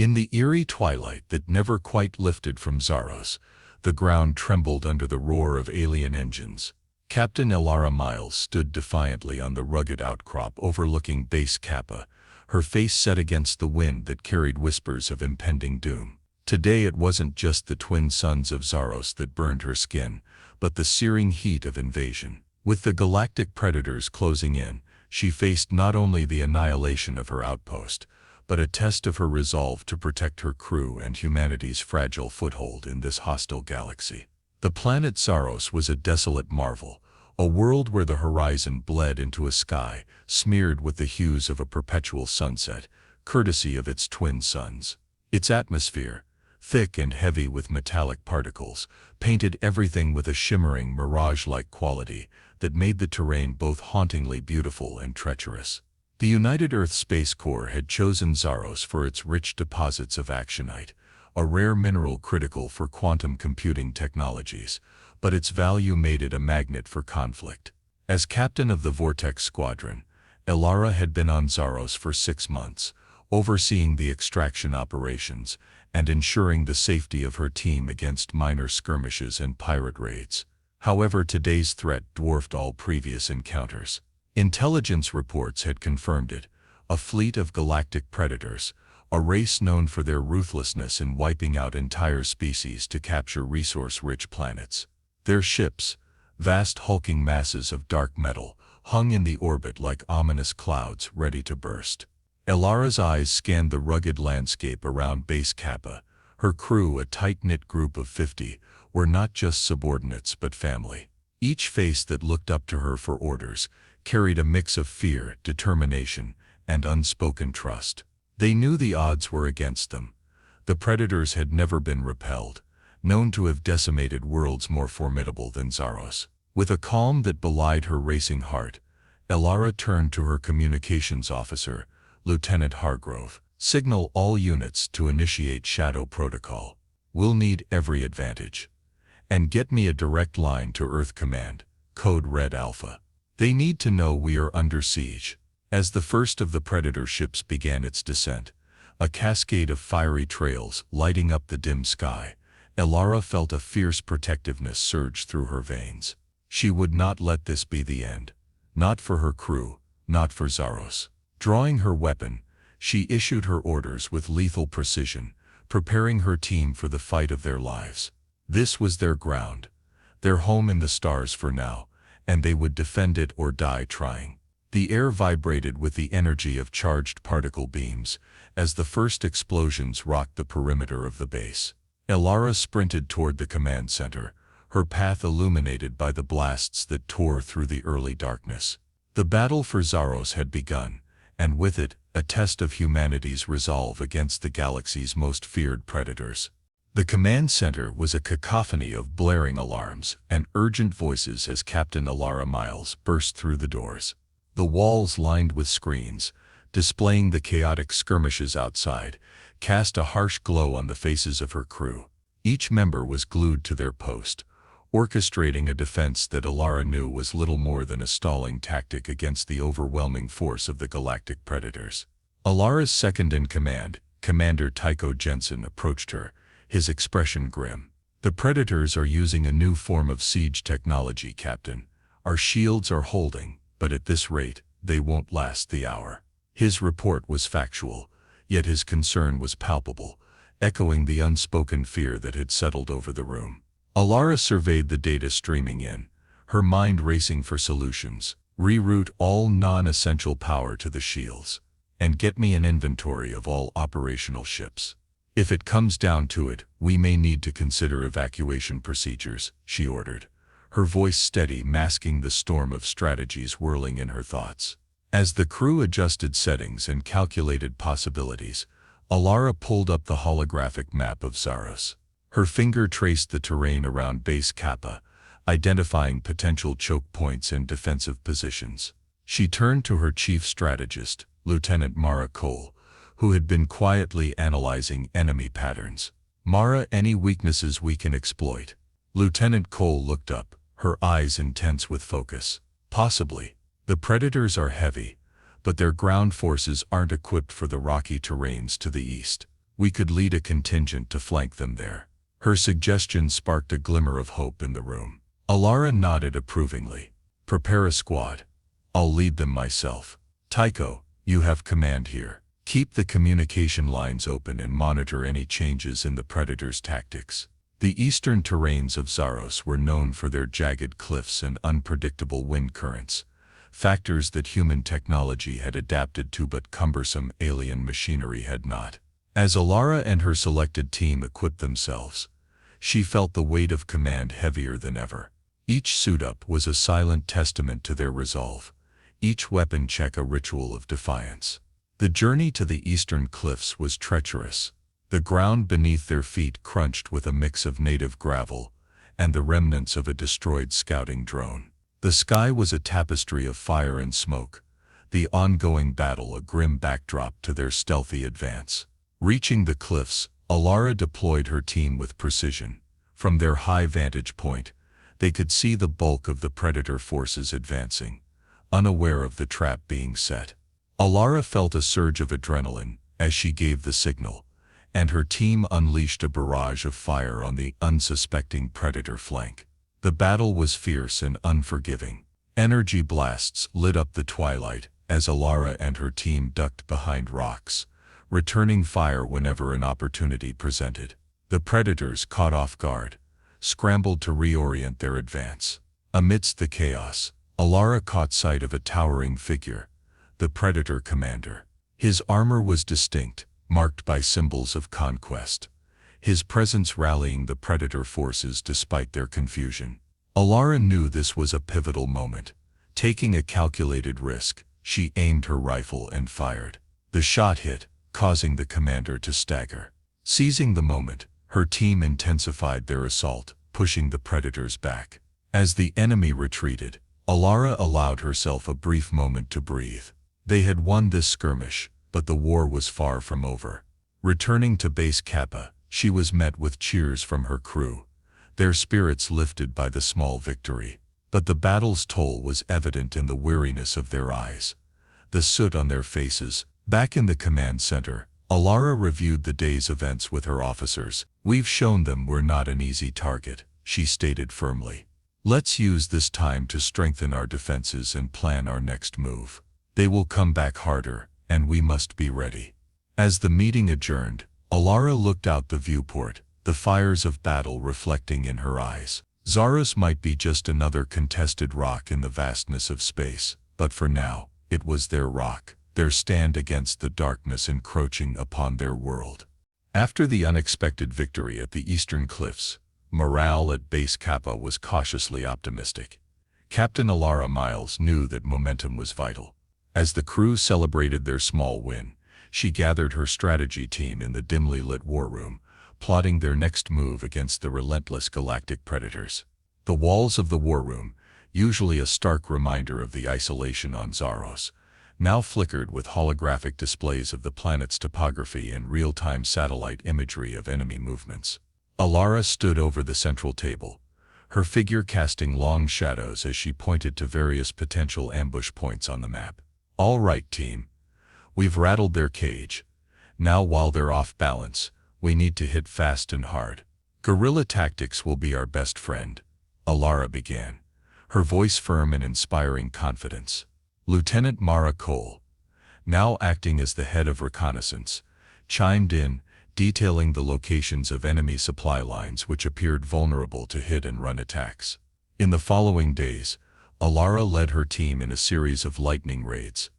In the eerie twilight that never quite lifted from Zaros, the ground trembled under the roar of alien engines. Captain Elara Miles stood defiantly on the rugged outcrop overlooking Base Kappa, her face set against the wind that carried whispers of impending doom. Today it wasn't just the twin suns of Zaros that burned her skin, but the searing heat of invasion. With the galactic predators closing in, she faced not only the annihilation of her outpost, but a test of her resolve to protect her crew and humanity's fragile foothold in this hostile galaxy. The planet Zaros was a desolate marvel, a world where the horizon bled into a sky smeared with the hues of a perpetual sunset, courtesy of its twin suns. Its atmosphere, thick and heavy with metallic particles, painted everything with a shimmering mirage-like quality that made the terrain both hauntingly beautiful and treacherous. The United Earth Space Corps had chosen Zaros for its rich deposits of actionite, a rare mineral critical for quantum computing technologies, but its value made it a magnet for conflict. As captain of the Vortex Squadron, Elara had been on Zaros for 6 months, overseeing the extraction operations and ensuring the safety of her team against minor skirmishes and pirate raids. However, today's threat dwarfed all previous encounters. Intelligence reports had confirmed it: a fleet of galactic predators, a race known for their ruthlessness in wiping out entire species to capture resource-rich planets. Their ships, vast hulking masses of dark metal, hung in the orbit like ominous clouds ready to burst. Elara's eyes scanned the rugged landscape around Base Kappa. Her crew, a tight-knit group of 50, were not just subordinates but family. Each face that looked up to her for orders carried a mix of fear, determination, and unspoken trust. They knew the odds were against them. The predators had never been repelled, known to have decimated worlds more formidable than Zaros. With a calm that belied her racing heart, Elara turned to her communications officer, Lieutenant Hargrove. "Signal all units to initiate Shadow Protocol. We'll need every advantage. And get me a direct line to Earth Command, code Red Alpha. They need to know we are under siege." As the first of the Predator ships began its descent, a cascade of fiery trails lighting up the dim sky, Elara felt a fierce protectiveness surge through her veins. She would not let this be the end. Not for her crew, not for Zaros. Drawing her weapon, she issued her orders with lethal precision, preparing her team for the fight of their lives. This was their ground, their home in the stars for now, and they would defend it or die trying. The air vibrated with the energy of charged particle beams as the first explosions rocked the perimeter of the base. Elara sprinted toward the command center, her path illuminated by the blasts that tore through the early darkness. The battle for Zaros had begun, and with it, a test of humanity's resolve against the galaxy's most feared predators. The command center was a cacophony of blaring alarms and urgent voices as Captain Elara Miles burst through the doors. The walls lined with screens, displaying the chaotic skirmishes outside, cast a harsh glow on the faces of her crew. Each member was glued to their post, orchestrating a defense that Elara knew was little more than a stalling tactic against the overwhelming force of the galactic predators. Elara's second-in-command, Commander Tycho Jensen, approached her, his expression grim. "The predators are using a new form of siege technology, Captain. Our shields are holding, but at this rate, they won't last the hour." His report was factual, yet his concern was palpable, echoing the unspoken fear that had settled over the room. Elara surveyed the data streaming in, her mind racing for solutions. "Reroute all non-essential power to the shields, and get me an inventory of all operational ships. If it comes down to it, we may need to consider evacuation procedures," she ordered, her voice steady, masking the storm of strategies whirling in her thoughts. As the crew adjusted settings and calculated possibilities, Elara pulled up the holographic map of Zaros. Her finger traced the terrain around Base Kappa, identifying potential choke points and defensive positions. She turned to her chief strategist, Lieutenant Mara Cole, who had been quietly analyzing enemy patterns. "Mara, any weaknesses we can exploit?" Lieutenant Cole looked up, her eyes intense with focus. "Possibly. The predators are heavy, but their ground forces aren't equipped for the rocky terrains to the east. We could lead a contingent to flank them there. Her suggestion sparked a glimmer of hope in the room. Alara nodded approvingly. Prepare a squad. I'll lead them myself. Tycho, you have command here. Keep the communication lines open and monitor any changes in the Predator's tactics. The eastern terrains of Zaros were known for their jagged cliffs and unpredictable wind currents, factors that human technology had adapted to but cumbersome alien machinery had not. As Alara and her selected team equipped themselves, she felt the weight of command heavier than ever. Each suit-up was a silent testament to their resolve, each weapon check a ritual of defiance. The journey to the eastern cliffs was treacherous. The ground beneath their feet crunched with a mix of native gravel and the remnants of a destroyed scouting drone. The sky was a tapestry of fire and smoke, the ongoing battle a grim backdrop to their stealthy advance. Reaching the cliffs, Alara deployed her team with precision. From their high vantage point, they could see the bulk of the Predator forces advancing, unaware of the trap being set. Alara felt a surge of adrenaline as she gave the signal, and her team unleashed a barrage of fire on the unsuspecting Predator flank. The battle was fierce and unforgiving. Energy blasts lit up the twilight as Alara and her team ducked behind rocks, returning fire whenever an opportunity presented. The Predators, caught off guard, scrambled to reorient their advance. Amidst the chaos, Alara caught sight of a towering figure, the Predator commander. His armor was distinct, marked by symbols of conquest, his presence rallying the Predator forces despite their confusion. Alara knew this was a pivotal moment. Taking a calculated risk, she aimed her rifle and fired. The shot hit, causing the commander to stagger. Seizing the moment, her team intensified their assault, pushing the Predators back. As the enemy retreated, Alara allowed herself a brief moment to breathe. They had won this skirmish, but the war was far from over. Returning to Base Kappa, she was met with cheers from her crew, their spirits lifted by the small victory. But the battle's toll was evident in the weariness of their eyes, the soot on their faces. Back in the command center, Alara reviewed the day's events with her officers. "We've shown them we're not an easy target," she stated firmly. "Let's use this time to strengthen our defenses and plan our next move. They will come back harder, and we must be ready." As the meeting adjourned, Alara looked out the viewport, the fires of battle reflecting in her eyes. Zaros might be just another contested rock in the vastness of space, but for now, it was their rock, their stand against the darkness encroaching upon their world. After the unexpected victory at the eastern cliffs, morale at Base Kappa was cautiously optimistic. Captain Alara Miles knew that momentum was vital. As the crew celebrated their small win, she gathered her strategy team in the dimly lit war room, plotting their next move against the relentless galactic predators. The walls of the war room, usually a stark reminder of the isolation on Zaros, now flickered with holographic displays of the planet's topography and real-time satellite imagery of enemy movements. Alara stood over the central table, her figure casting long shadows as she pointed to various potential ambush points on the map. "All right, team. We've rattled their cage. Now, while they're off balance, we need to hit fast and hard. Guerrilla tactics will be our best friend," Alara began, her voice firm and inspiring confidence. Lieutenant Mara Cole, now acting as the head of reconnaissance, chimed in, detailing the locations of enemy supply lines which appeared vulnerable to hit-and-run attacks. In the following days, Alara led her team in a series of lightning raids.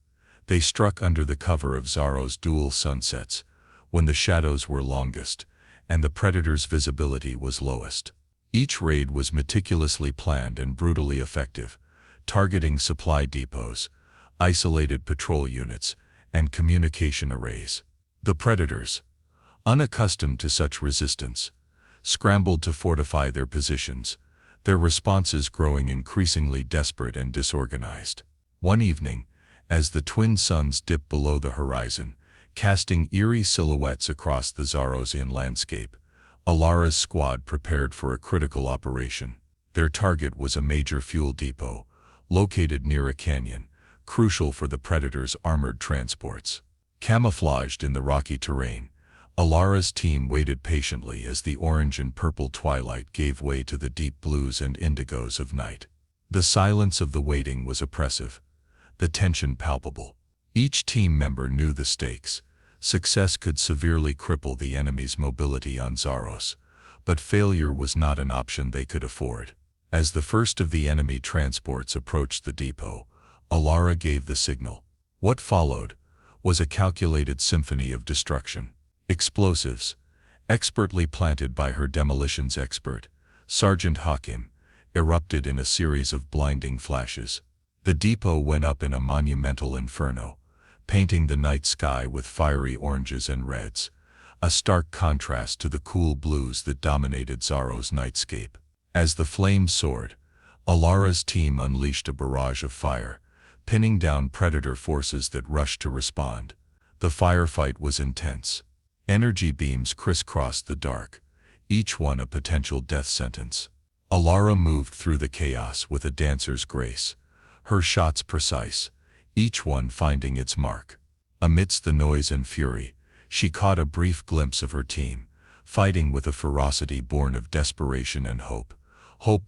They struck under the cover of Zaro's dual sunsets, when the shadows were longest and the predator's visibility was lowest. Each raid was meticulously planned and brutally effective, targeting supply depots, isolated patrol units, and communication arrays. The predators, unaccustomed to such resistance, scrambled to fortify their positions, their responses growing increasingly desperate and disorganized. One evening, as the twin suns dipped below the horizon, casting eerie silhouettes across the Zarosian landscape, Alara's squad prepared for a critical operation. Their target was a major fuel depot, located near a canyon, crucial for the Predator's armored transports. Camouflaged in the rocky terrain, Alara's team waited patiently as the orange and purple twilight gave way to the deep blues and indigos of night. The silence of the waiting was oppressive, the tension palpable. Each team member knew the stakes. Success could severely cripple the enemy's mobility on Zaros, but failure was not an option they could afford. As the first of the enemy transports approached the depot, Alara gave the signal. What followed was a calculated symphony of destruction. Explosives, expertly planted by her demolitions expert, Sergeant Hakim, erupted in a series of blinding flashes. The depot went up in a monumental inferno, painting the night sky with fiery oranges and reds, a stark contrast to the cool blues that dominated Zaro's nightscape. As the flames soared, Alara's team unleashed a barrage of fire, pinning down predator forces that rushed to respond. The firefight was intense. Energy beams crisscrossed the dark, each one a potential death sentence. Alara moved through the chaos with a dancer's grace, her shots precise, each one finding its mark. Amidst the noise and fury, she caught a brief glimpse of her team, fighting with a ferocity born of desperation and hope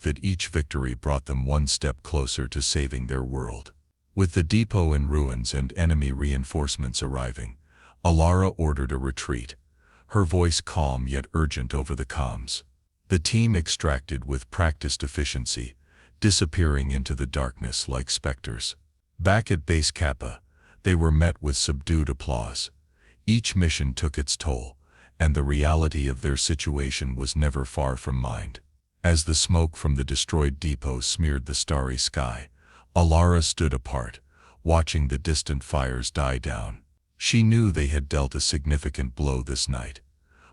that each victory brought them one step closer to saving their world. With the depot in ruins and enemy reinforcements arriving, Alara ordered a retreat, her voice calm yet urgent over the comms. The team extracted with practiced efficiency, disappearing into the darkness like specters. Back at Base Kappa, they were met with subdued applause. Each mission took its toll, and the reality of their situation was never far from mind. As the smoke from the destroyed depot smeared the starry sky, Alara stood apart, watching the distant fires die down. She knew they had dealt a significant blow this night,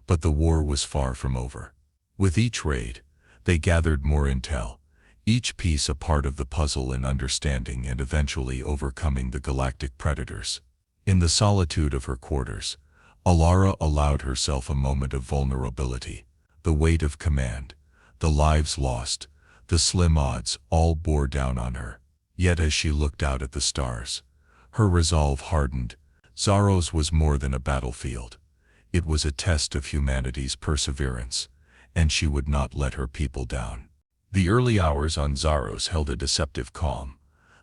but the war was far from over. With each raid, they gathered more intel, each piece a part of the puzzle in understanding and eventually overcoming the galactic predators. In the solitude of her quarters, Alara allowed herself a moment of vulnerability. The weight of command, the lives lost, the slim odds all bore down on her. Yet as she looked out at the stars, her resolve hardened. Zaros was more than a battlefield. It was a test of humanity's perseverance, and she would not let her people down. The early hours on Zaros held a deceptive calm,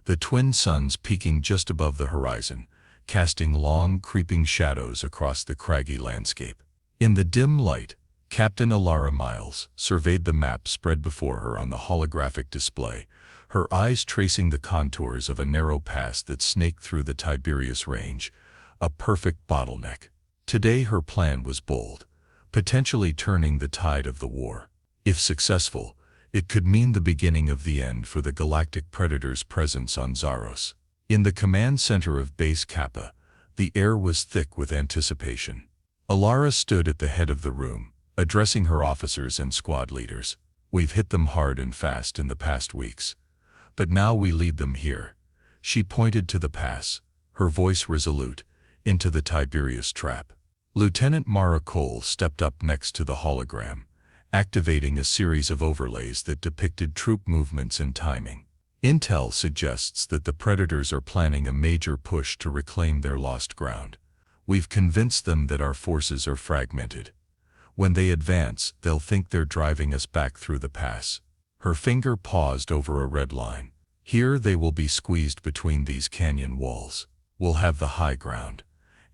the twin suns peaking just above the horizon, casting long, creeping shadows across the craggy landscape. In the dim light, Captain Alara Miles surveyed the map spread before her on the holographic display, her eyes tracing the contours of a narrow pass that snaked through the Tiberius Range, a perfect bottleneck. Today her plan was bold, potentially turning the tide of the war. If successful, it could mean the beginning of the end for the galactic predator's presence on Zaros. In the command center of Base Kappa, the air was thick with anticipation. Alara stood at the head of the room, addressing her officers and squad leaders. We've hit them hard and fast in the past weeks, but now we lead them here. She pointed to the pass, her voice resolute, into the Tiberius trap. Lieutenant Mara Cole stepped up next to the hologram, activating a series of overlays that depicted troop movements and timing. Intel suggests that the predators are planning a major push to reclaim their lost ground. We've convinced them that our forces are fragmented. When they advance, they'll think they're driving us back through the pass. Her finger paused over a red line. Here they will be squeezed between these canyon walls. We'll have the high ground,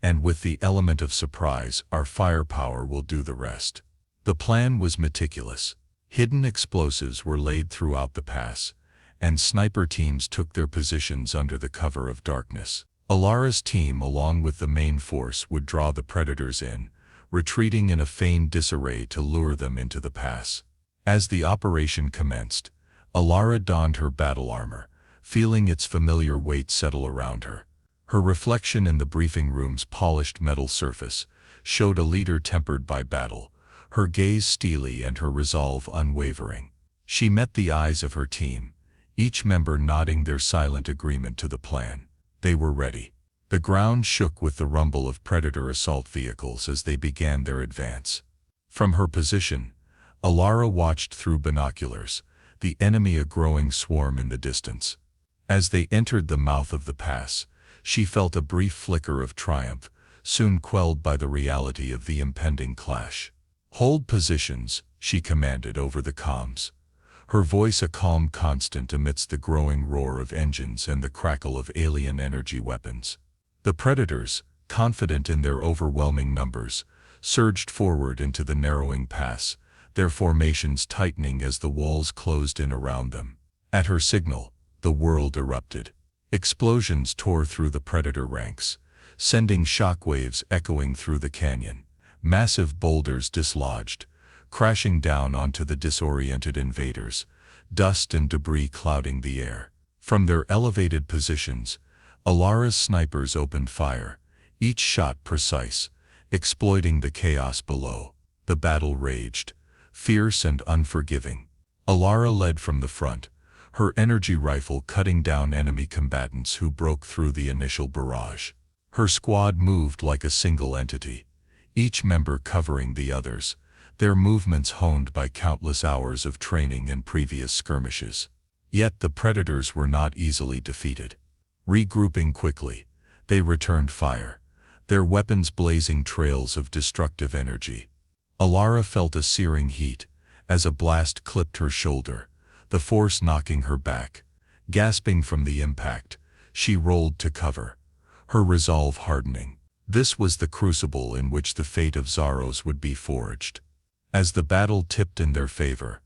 and with the element of surprise, our firepower will do the rest. The plan was meticulous. Hidden explosives were laid throughout the pass, and sniper teams took their positions under the cover of darkness. Alara's team, along with the main force, would draw the predators in, retreating in a feigned disarray to lure them into the pass. As the operation commenced, Alara donned her battle armor, feeling its familiar weight settle around her. Her reflection in the briefing room's polished metal surface showed a leader tempered by battle, her gaze steely and her resolve unwavering. She met the eyes of her team, each member nodding their silent agreement to the plan. They were ready. The ground shook with the rumble of predator assault vehicles as they began their advance. From her position, Alara watched through binoculars, the enemy a growing swarm in the distance. As they entered the mouth of the pass, she felt a brief flicker of triumph, soon quelled by the reality of the impending clash. "Hold positions," she commanded over the comms, her voice a calm constant amidst the growing roar of engines and the crackle of alien energy weapons. The predators, confident in their overwhelming numbers, surged forward into the narrowing pass, their formations tightening as the walls closed in around them. At her signal, the world erupted. Explosions tore through the predator ranks, sending shockwaves echoing through the canyon. Massive boulders dislodged, crashing down onto the disoriented invaders, dust and debris clouding the air. From their elevated positions, Alara's snipers opened fire, each shot precise, exploiting the chaos below. The battle raged, fierce and unforgiving. Alara led from the front, her energy rifle cutting down enemy combatants who broke through the initial barrage. Her squad moved like a single entity, each member covering the others, their movements honed by countless hours of training and previous skirmishes. Yet the predators were not easily defeated. Regrouping quickly, they returned fire, their weapons blazing trails of destructive energy. Alara felt a searing heat as a blast clipped her shoulder, the force knocking her back. Gasping from the impact, she rolled to cover, her resolve hardening. This was the crucible in which the fate of Zaros would be forged. As the battle tipped in their favor,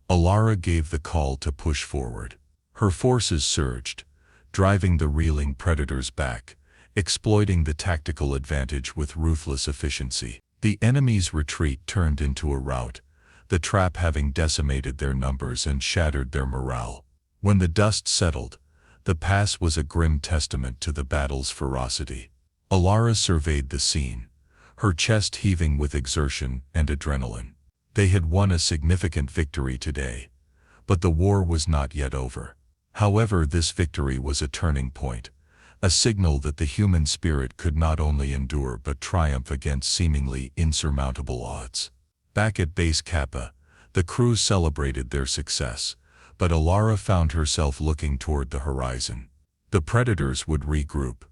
Alara gave the call to push forward. Her forces surged, driving the reeling predators back, exploiting the tactical advantage with ruthless efficiency. The enemy's retreat turned into a rout, the trap having decimated their numbers and shattered their morale. When the dust settled, the pass was a grim testament to the battle's ferocity. Alara surveyed the scene, her chest heaving with exertion and adrenaline. They had won a significant victory today, but the war was not yet over. However, this victory was a turning point, a signal that the human spirit could not only endure but triumph against seemingly insurmountable odds. Back at Base Kappa, the crew celebrated their success, but Alara found herself looking toward the horizon. The predators would regroup,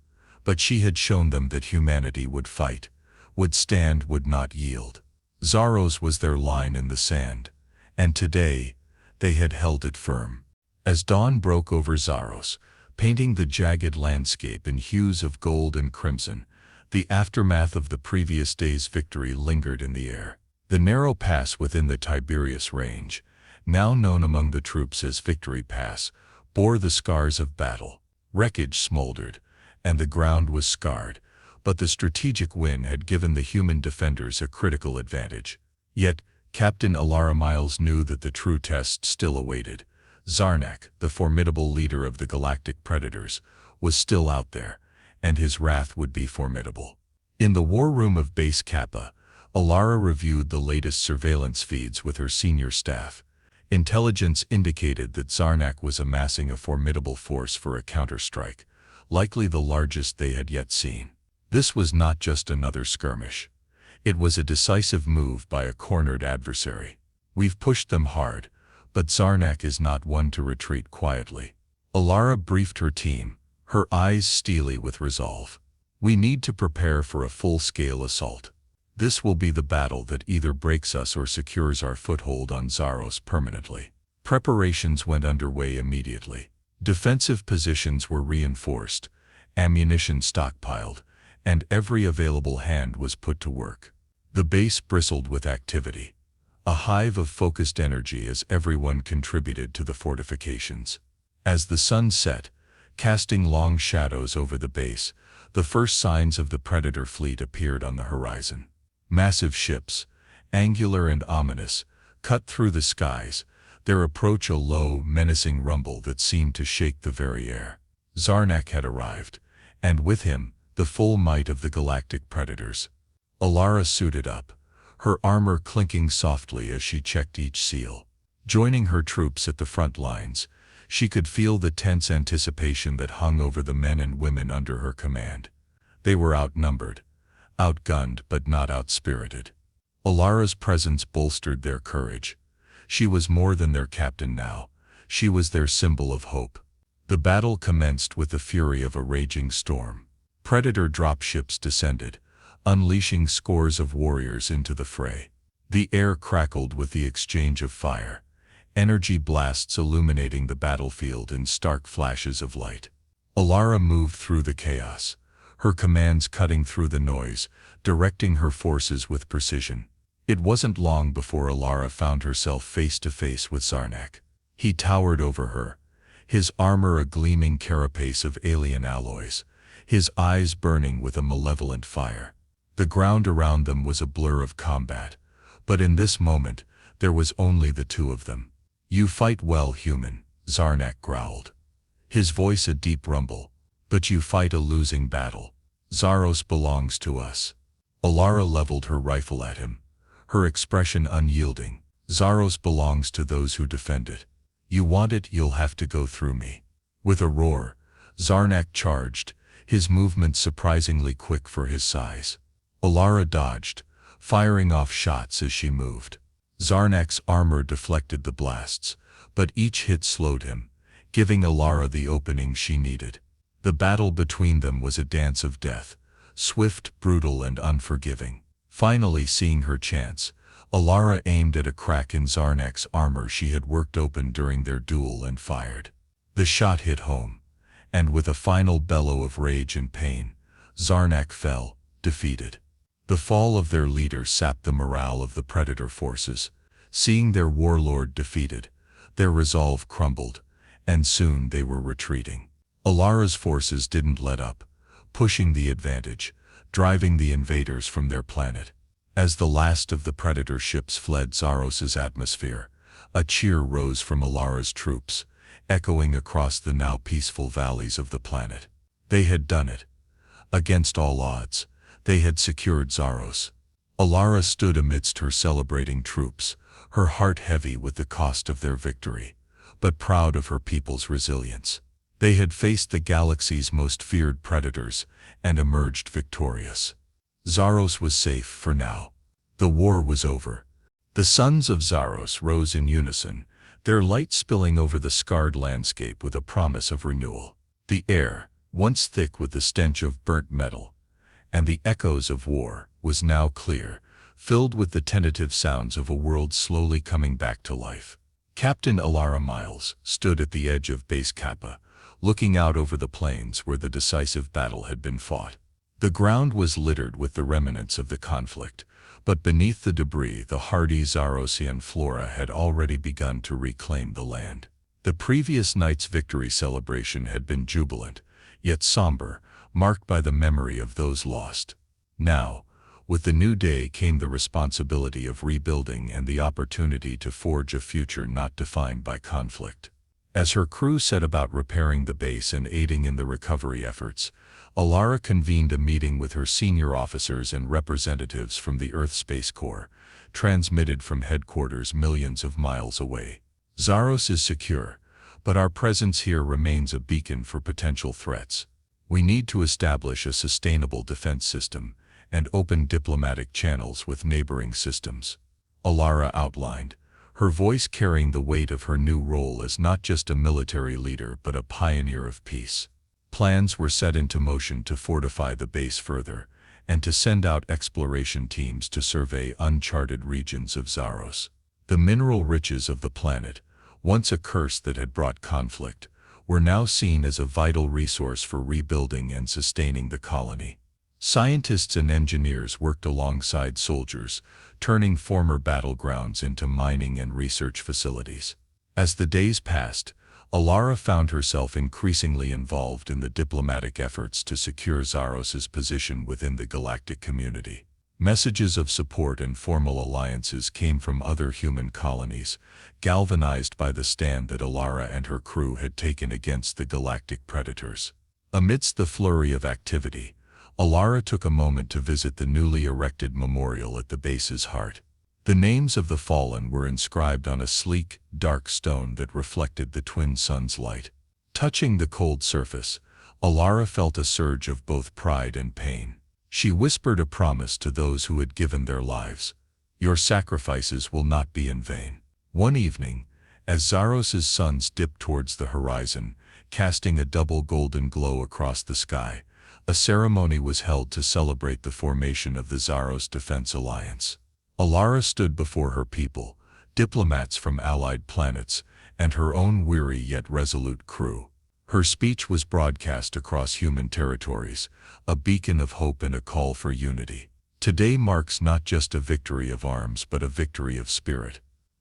but she had shown them that humanity would fight, would stand, would not yield. Zaros was their line in the sand, and today, they had held it firm. As dawn broke over Zaros, painting the jagged landscape in hues of gold and crimson, the aftermath of the previous day's victory lingered in the air. The narrow pass within the Tiberius Range, now known among the troops as Victory Pass, bore the scars of battle. Wreckage smoldered, and the ground was scarred, but the strategic win had given the human defenders a critical advantage. Yet, Captain Alara Miles knew that the true test still awaited. Zarnak, the formidable leader of the Galactic Predators, was still out there, and his wrath would be formidable. In the war room of Base Kappa, Alara reviewed the latest surveillance feeds with her senior staff. Intelligence indicated that Zarnak was amassing a formidable force for a counterstrike, likely the largest they had yet seen. This was not just another skirmish. It was a decisive move by a cornered adversary. "We've pushed them hard, but Zarnak is not one to retreat quietly." Alara briefed her team, her eyes steely with resolve. "We need to prepare for a full-scale assault. This will be the battle that either breaks us or secures our foothold on Zaros permanently." Preparations went underway immediately. Defensive positions were reinforced, ammunition stockpiled, and every available hand was put to work. The base bristled with activity, a hive of focused energy as everyone contributed to the fortifications. As the sun set, casting long shadows over the base, the first signs of the Predator fleet appeared on the horizon. Massive ships, angular and ominous, cut through the skies, their approach a low, menacing rumble that seemed to shake the very air. Zarnak had arrived, and with him, the full might of the Galactic Predators. Alara suited up, her armor clinking softly as she checked each seal. Joining her troops at the front lines, she could feel the tense anticipation that hung over the men and women under her command. They were outnumbered, outgunned but not outspirited. Alara's presence bolstered their courage. She was more than their captain now, she was their symbol of hope. The battle commenced with the fury of a raging storm. Predator dropships descended, unleashing scores of warriors into the fray. The air crackled with the exchange of fire, energy blasts illuminating the battlefield in stark flashes of light. Alara moved through the chaos, her commands cutting through the noise, directing her forces with precision. It wasn't long before Alara found herself face to face with Zarnak. He towered over her, his armor a gleaming carapace of alien alloys, his eyes burning with a malevolent fire. The ground around them was a blur of combat, but in this moment, there was only the two of them. "You fight well, human," Zarnak growled, his voice a deep rumble, "but you fight a losing battle. Zaros belongs to us." Alara leveled her rifle at him, her expression unyielding. "Zaros belongs to those who defend it. You want it, you'll have to go through me." With a roar, Zarnak charged, his movements surprisingly quick for his size. Alara dodged, firing off shots as she moved. Zarnak's armor deflected the blasts, but each hit slowed him, giving Alara the opening she needed. The battle between them was a dance of death, swift, brutal, and unforgiving. Finally seeing her chance, Alara aimed at a crack in Zarnak's armor she had worked open during their duel and fired. The shot hit home, and with a final bellow of rage and pain, Zarnak fell, defeated. The fall of their leader sapped the morale of the Predator forces. Seeing their warlord defeated, their resolve crumbled, and soon they were retreating. Alara's forces didn't let up, pushing the advantage, driving the invaders from their planet. As the last of the Predator ships fled Zaros's atmosphere, a cheer rose from Alara's troops, echoing across the now peaceful valleys of the planet. They had done it. Against all odds, they had secured Zaros. Alara stood amidst her celebrating troops, her heart heavy with the cost of their victory, but proud of her people's resilience. They had faced the galaxy's most feared predators and emerged victorious. Zaros was safe for now. The war was over. The sons of Zaros rose in unison, their light spilling over the scarred landscape with a promise of renewal. The air, once thick with the stench of burnt metal, and the echoes of war, was now clear, filled with the tentative sounds of a world slowly coming back to life. Captain Alara Miles stood at the edge of Base Kappa, looking out over the plains where the decisive battle had been fought. The ground was littered with the remnants of the conflict, but beneath the debris the hardy Zarosian flora had already begun to reclaim the land. The previous night's victory celebration had been jubilant, yet somber, marked by the memory of those lost. Now, with the new day came the responsibility of rebuilding and the opportunity to forge a future not defined by conflict. As her crew set about repairing the base and aiding in the recovery efforts, Alara convened a meeting with her senior officers and representatives from the Earth Space Corps, transmitted from headquarters millions of miles away. "Zaros is secure, but our presence here remains a beacon for potential threats. We need to establish a sustainable defense system and open diplomatic channels with neighboring systems," Alara outlined, her voice carrying the weight of her new role as not just a military leader but a pioneer of peace. Plans were set into motion to fortify the base further, and to send out exploration teams to survey uncharted regions of Zaros. The mineral riches of the planet, once a curse that had brought conflict, were now seen as a vital resource for rebuilding and sustaining the colony. Scientists and engineers worked alongside soldiers, turning former battlegrounds into mining and research facilities. As the days passed, Alara found herself increasingly involved in the diplomatic efforts to secure Zaros's position within the galactic community. Messages of support and formal alliances came from other human colonies, galvanized by the stand that Alara and her crew had taken against the galactic predators. Amidst the flurry of activity, Alara took a moment to visit the newly erected memorial at the base's heart. The names of the fallen were inscribed on a sleek, dark stone that reflected the twin suns' light. Touching the cold surface, Alara felt a surge of both pride and pain. She whispered a promise to those who had given their lives: "Your sacrifices will not be in vain." One evening, as Zaros's suns dipped towards the horizon, casting a double golden glow across the sky, A ceremony was held to celebrate the formation of the Zaros Defense Alliance. Alara stood before her people, diplomats from allied planets, and her own weary yet resolute crew. Her speech was broadcast across human territories, a beacon of hope and a call for unity. Today marks not just a victory of arms but a victory of spirit,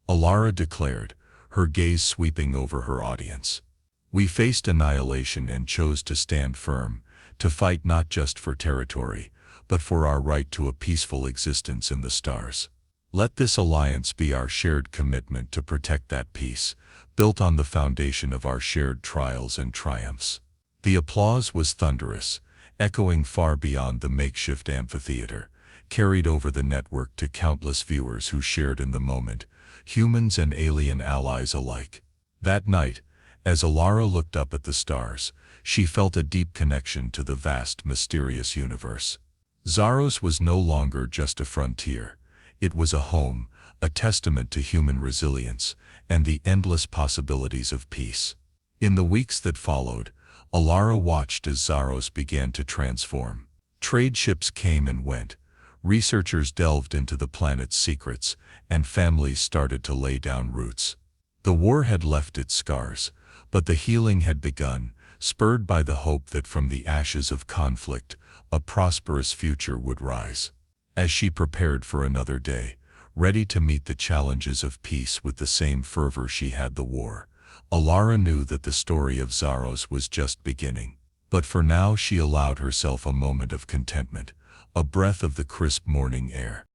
Alara declared, her gaze sweeping over her audience. We faced annihilation and chose to stand firm, to fight not just for territory, but for our right to a peaceful existence in the stars. Let this alliance be our shared commitment to protect that peace, built on the foundation of our shared trials and triumphs. The applause was thunderous, echoing far beyond the makeshift amphitheater, carried over the network to countless viewers who shared in the moment, humans and alien allies alike. That night, as Alara looked up at the stars, she felt a deep connection to the vast, mysterious universe. Zaros was no longer just a frontier. It was a home, a testament to human resilience, and the endless possibilities of peace. In the weeks that followed, Alara watched as Zaros began to transform. Trade ships came and went, researchers delved into the planet's secrets, and families started to lay down roots. The war had left its scars, but the healing had begun, spurred by the hope that from the ashes of conflict, a prosperous future would rise. As she prepared for another day, ready to meet the challenges of peace with the same fervor she had the war, Alara knew that the story of Zaros was just beginning. But for now she allowed herself a moment of contentment, a breath of the crisp morning air.